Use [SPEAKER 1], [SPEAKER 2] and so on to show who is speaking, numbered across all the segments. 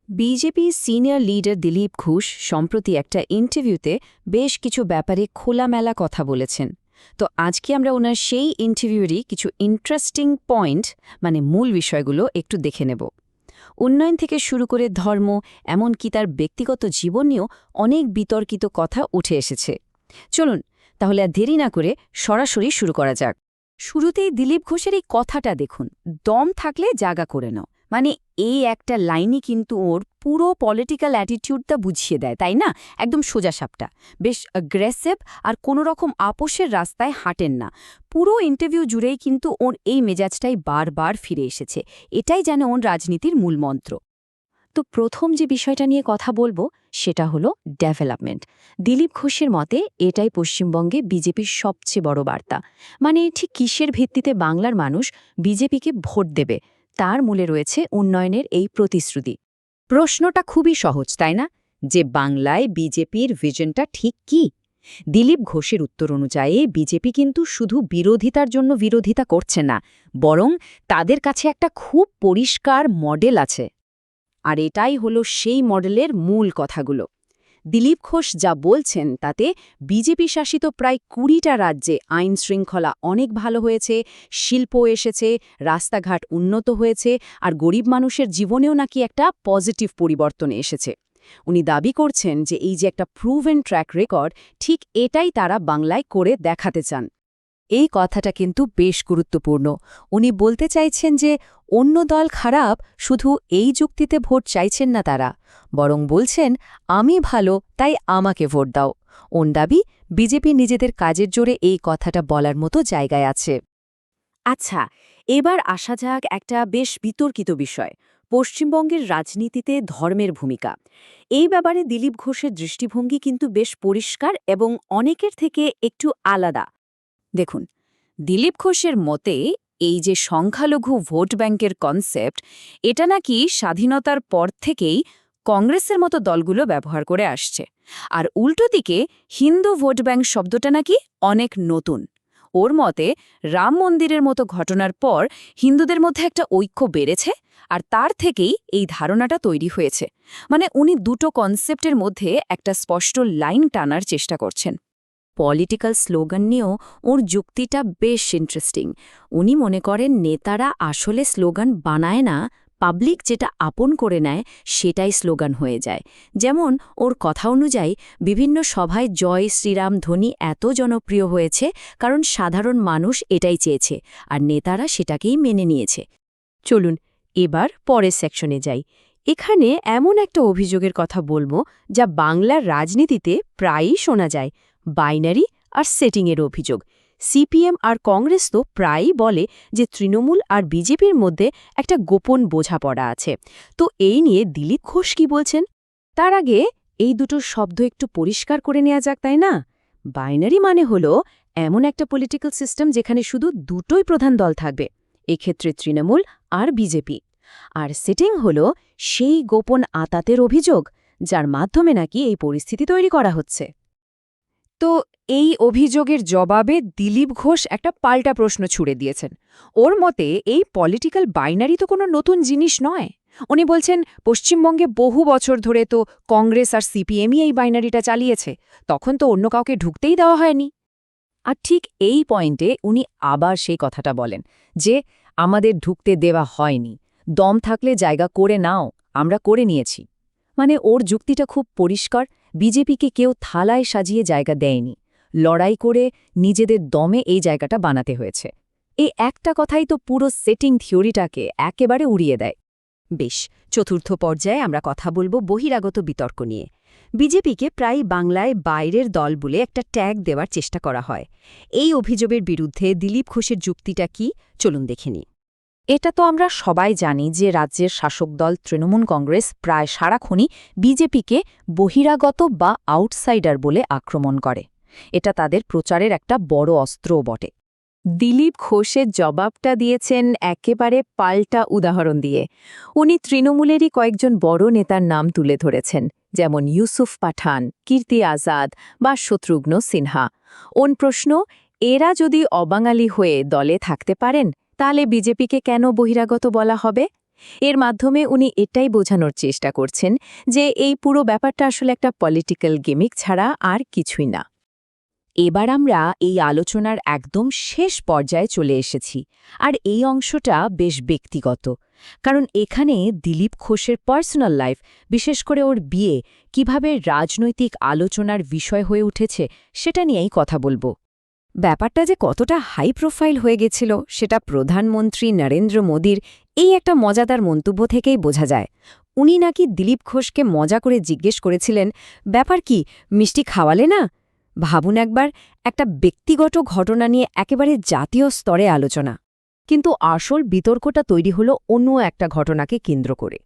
[SPEAKER 1] BJP senior leader Dilip Ghosh সম্প্রতি একটা ইন্টারভিউতে বেশ কিছু ব্যাপারে খোলামেলা কথা বলেছেন। তো আজকে আমরা ওনার সেই ইন্টারভিউরই কিছু ইন্টারেস্টিং পয়েন্ট মূল বিষয়গুলো একটু দেখে নেব। উন্নয়ন থেকে শুরু করে ধর্ম, এমনকি তার ব্যক্তিগত জীবন নিয়েও অনেক বিতর্কিত কথা উঠে এসেছে। চলুন তাহলে আর দেরি না করে সরাসরি শুরু করা যাক। শুরুতেই দিলীপ ঘোষের এই কথাটা দেখুন, দম থাকলে জাগা করে নাও। এই একটা লাইনই কিন্তু ওর পুরো পলিটিক্যাল অ্যাটিটিউডটা বুঝিয়ে দেয়, তাই না? একদম সোজাসাপটা, বেশ অ্যাগ্রেসিভ, আর কোনো রকম আপোষের রাস্তায় হাঁটেন না। পুরো ইন্টারভিউ জুড়েই কিন্তু ওর এই মেজাজটাই বারবার ফিরে এসেছে। এটাই যেন ওর রাজনীতির মূলমন্ত্র। তো প্রথম যে বিষয়টা নিয়ে কথা বলবো সেটা হলো ডেভেলপমেন্ট। দিলীপ ঘোষের মতে এটাই পশ্চিমবঙ্গে বিজেপির সবচেয়ে বড় বার্তা। ঠিক কিসের ভিত্তিতে বাংলার মানুষ বিজেপিকে ভোট দেবে, তার মূলে রয়েছে উন্নয়নের এই প্রতিশ্রুতি। প্রশ্নটা খুবই সহজ, তাই না? যে বাংলায় বিজেপির ভিশনটা ঠিক কি? দিলীপ ঘোষের উত্তর অনুযায়ী বিজেপি কিন্তু শুধু বিরোধিতার জন্য বিরোধিতা করছে না, বরং তাদের কাছে একটা খুব পরিষ্কার মডেল আছে। আর এটাই হলো সেই মডেলের মূল কথাগুলো। দিলীপ ঘোষ যা বলছেন তাতে বিজেপি শাসিত প্রায় ২০টা রাজ্যে আইন শৃঙ্খলা অনেক ভালো হয়েছে, শিল্প এসেছে, রাস্তাঘাট উন্নত হয়েছে, আর গরিব মানুষের জীবনেও নাকি একটা পজিটিভ পরিবর্তন এসেছে। উনি দাবি করছেন যে এই যে একটা প্রুভেন ট্র্যাক রেকর্ড, ঠিক এটাই তারা বাংলায় করে দেখাতে চান। এই কথাটা কিন্তু বেশ গুরুত্বপূর্ণ। উনি বলতে চাইছেন যে অন্য দল খারাপ শুধু এই যুক্তিতে ভোট চাইছেন না তারা, বরং বলছেন আমি ভালো তাই আমাকে ভোট দাও। ওন দাবি বিজেপি নিজেদের কাজের জোরে এই কথাটা বলার মতো জায়গায় আছে। আচ্ছা, এবার আসা যাক একটা বেশ বিতর্কিত বিষয়, পশ্চিমবঙ্গের রাজনীতিতে ধর্মের ভূমিকা। এই ব্যাপারে দিলীপ ঘোষের দৃষ্টিভঙ্গি কিন্তু বেশ পরিষ্কার এবং অনেকের থেকে একটু আলাদা। দেখুন, দিলীপ ঘোষের মতে এই যে সংখ্যালঘু ভোট ব্যাংকের কনসেপ্ট, এটা নাকি স্বাধীনতার পর থেকেই কংগ্রেসের মতো দলগুলো ব্যবহার করে আসছে। আর উল্টো দিকে হিন্দু ভোট ব্যাংক শব্দটা নাকি অনেক নতুন। ওর মতে রাম মন্দিরের মতো ঘটনার পর হিন্দুদের মধ্যে একটা ঐক্য বেড়েছে, আর তার থেকেই এই ধারণাটা তৈরি হয়েছে। উনি দুটো কনসেপ্টের মধ্যে একটা স্পষ্ট লাইন টানার চেষ্টা করছেন। পলিটিক্যাল স্লোগান নিয়েও ওর যুক্তিটা বেশ ইন্টারেস্টিং। উনি মনে করেন নেতারা আসলে স্লোগান বানায় না, পাবলিক যেটা আপন করে নেয় সেটাই স্লোগান হয়ে যায়। যেমন ওর কথা অনুযায়ী বিভিন্ন সভায় জয় শ্রীরাম ধ্বনি এত জনপ্রিয় হয়েছে কারণ সাধারণ মানুষ এটাই চেয়েছে, আর নেতারা সেটাকেই মেনে নিয়েছে। চলুন এবার পরের সেকশনে যাই। এখানে এমন একটা অভিযোগের কথা বলবো যা বাংলার রাজনীতিতে প্রায়ই শোনা যায়, বাইনারি আর সেটিংয়ের অভিযোগ। সিপিএম আর কংগ্রেস তো প্রায়ই বলে যে তৃণমূল আর বিজেপির মধ্যে একটা গোপন বোঝাপড়া আছে। তো এই নিয়ে দিলীপ ঘোষ কি বলছেন? তার আগে এই দুটো শব্দ একটু পরিষ্কার করে নেওয়া যাক, তাই না? বাইনারি মানে হলো এমন একটা পলিটিক্যাল সিস্টেম যেখানে শুধু দুটোই প্রধান দল থাকবে, এক্ষেত্রে তৃণমূল আর বিজেপি। আর সেটিং হলো সেই গোপন আঁতাতের অভিযোগ যার মাধ্যমে নাকি এই পরিস্থিতি তৈরি করা হচ্ছে। তো এই অভিযোগের জবাবে দিলীপ ঘোষ একটা পাল্টা প্রশ্ন ছুড়ে দিয়েছেন। ওর মতে এই পলিটিক্যাল বাইনারি তো কোনো নতুন জিনিস নয়। উনি বলছেন পশ্চিমবঙ্গে বহু বছর ধরে তো কংগ্রেস আর সিপিএমই এই বাইনারিটা চালিয়েছে, তখন তো অন্য কাউকে ঢুকতেই দেওয়া হয়নি। আর ঠিক এই পয়েন্টে উনি আবার সেই কথাটা বলেন যে আমাদের ঢুকতে দেওয়া হয়নি, দম থাকলে জায়গা করে নাও, আমরা করে নিয়েছি। ওর যুক্তিটা খুব পরিষ্কার, বিজেপিকে কেউ থালায় সাজিয়ে জায়গা দেয়নি, লড়াই করে নিজেদের দমে এই জায়গাটা বানাতে হয়েছে। এই একটা কথাই তো পুরো সেটিং থিওরিটাকে একেবারে উড়িয়ে দেয়। বেশ, চতুর্থ পর্যায়ে আমরা কথা বলবো বহিরাগত বিতর্ক নিয়ে। বিজেপিকে প্রায় বাংলায় বাইরের দল বলে একটা ট্যাগ দেওয়ার চেষ্টা করা হয়। এই অভিযোগের বিরুদ্ধে দিলীপ ঘোষের যুক্তিটা কি, চলুন দেখে নিই। এটা তো আমরা সবাই জানি যে রাজ্যের শাসক দল তৃণমূল কংগ্রেস প্রায় সারাক্ষণই বিজেপিকে বহিরাগত বা আউটসাইডার বলে আক্রমণ করে। এটা তাদের প্রচারের একটা বড় অস্ত্রও বটে। দিলীপ ঘোষের জবাবটা দিয়েছেন একেবারে পাল্টা উদাহরণ দিয়ে। উনি তৃণমূলেরই কয়েকজন বড় নেতার নাম তুলে ধরেছেন, যেমন ইউসুফ পাঠান, কীর্তি আজাদ বা শত্রুঘ্ন সিনহা। ওন প্রশ্ন, এরা যদি অবাঙালি হয়ে দলে থাকতে পারেন তাহলে বিজেপিকে কেন বহিরাগত বলা হবে?
[SPEAKER 2] এর মাধ্যমে উনি এটাই বোঝানোর চেষ্টা করছেন যে এই পুরো ব্যাপারটা আসলে একটা পলিটিক্যাল গেমিক ছাড়া আর কিছুই না।
[SPEAKER 1] এবার আমরা এই আলোচনার একদম শেষ পর্যায়ে চলে এসেছি, আর এই অংশটা বেশ ব্যক্তিগত, কারণ এখানে দিলীপ ঘোষের পার্সোনাল লাইফ, বিশেষ করে ওর বিয়ে, কিভাবে রাজনৈতিক আলোচনার বিষয় হয়ে উঠেছে সেটা নিয়েই কথা বলবো। ব্যাপারটা যে কতটা হাই প্রোফাইল হয়ে গেছিল সেটা প্রধানমন্ত্রী নরেন্দ্র মোদীর এই একটা মজাদার মন্তব্য থেকেই বোঝা যায়। উনি নাকি দিলীপ ঘোষকে মজা করে জিজ্ঞেস করেছিলেন, ব্যাপার কি, মিষ্টি খাওয়ালে না? ভাবুন একবার, একটা ব্যক্তিগত ঘটনা নিয়ে একেবারে জাতীয় স্তরে আলোচনা। কিন্তু আসল বিতর্কটা তৈরি হলো অন্য একটা ঘটনাকে কেন্দ্র করে।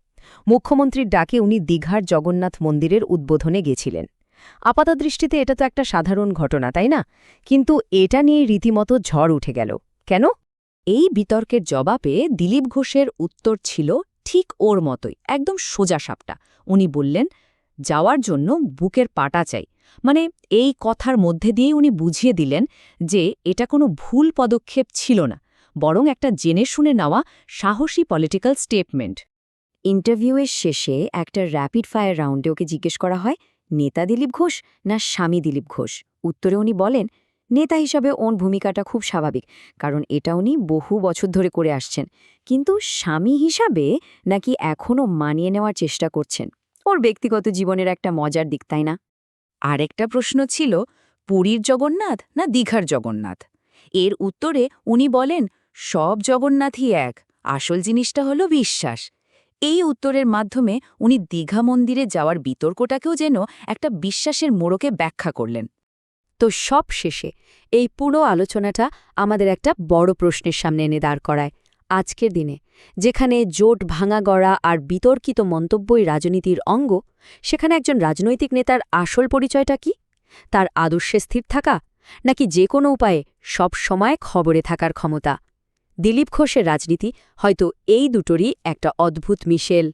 [SPEAKER 1] মুখ্যমন্ত্রীর ডাকে উনি দীঘার জগন্নাথ মন্দিরের উদ্বোধনে গেছিলেন। আপাতদৃষ্টিতে এটা তো একটা সাধারণ ঘটনা, তাই না? কিন্তু এটা নিয়ে রীতিমতো ঝড় উঠে গেল। কেন? এই বিতর্কের জবাবে দিলীপ ঘোষের উত্তর ছিল ঠিক ওর মতোই, একদম সোজা সাপটা। উনি বললেন, যাওয়ার জন্য বুকের পাটা চাই। মানে এই কথার মধ্যে দিয়েই উনি বুঝিয়ে দিলেন যে এটা কোনো ভুল পদক্ষেপ ছিল না, বরং একটা জেনে শুনে নেওয়া সাহসী পলিটিক্যাল স্টেটমেন্ট। ইন্টারভিউয়ের শেষে একটা র্যাপিড ফায়ার রাউন্ডে ওকে জিজ্ঞেস করা হয়, নেতা দিলীপ ঘোষ না স্বামী দিলীপ ঘোষ? উত্তরে উনি বলেন, নেতা হিসাবে ওর ভূমিকাটা খুব স্বাভাবিক, কারণ এটা উনি বহু বছর ধরে করে আসছেন। কিন্তু স্বামী হিসাবে নাকি এখনও মানিয়ে নেওয়ার চেষ্টা করছেন। ওর ব্যক্তিগত জীবনের একটা মজার দিক, তাই না? আরেকটা প্রশ্ন ছিল, পুরীর জগন্নাথ না দীঘার জগন্নাথ? এর উত্তরে উনি বলেন, সব জগন্নাথই এক, আসল জিনিসটা হলো বিশ্বাস। এই উত্তরের মাধ্যমে উনি দীঘা মন্দিরে যাওয়ার বিতর্কটাকেও যেন একটা বিশ্বাসের মোড়কে ব্যাখ্যা করলেন। তো সব শেষে এই পুরো আলোচনাটা আমাদের একটা বড় প্রশ্নের সামনে এনে দাঁড় করায়। আজকের দিনে যেখানে জোট ভাঙা গড়া আর বিতর্কিত মন্তব্যই রাজনীতির অঙ্গ, সেখানে একজন রাজনৈতিক নেতার আসল পরিচয়টা কি? তার আদর্শে স্থির থাকা, নাকি যে কোনো উপায়ে সব সময় খবরে থাকার ক্ষমতা? দিলীপ ঘোষের রাজনীতি হয়তো এই দুটোরই একটা অদ্ভুত মিশেল।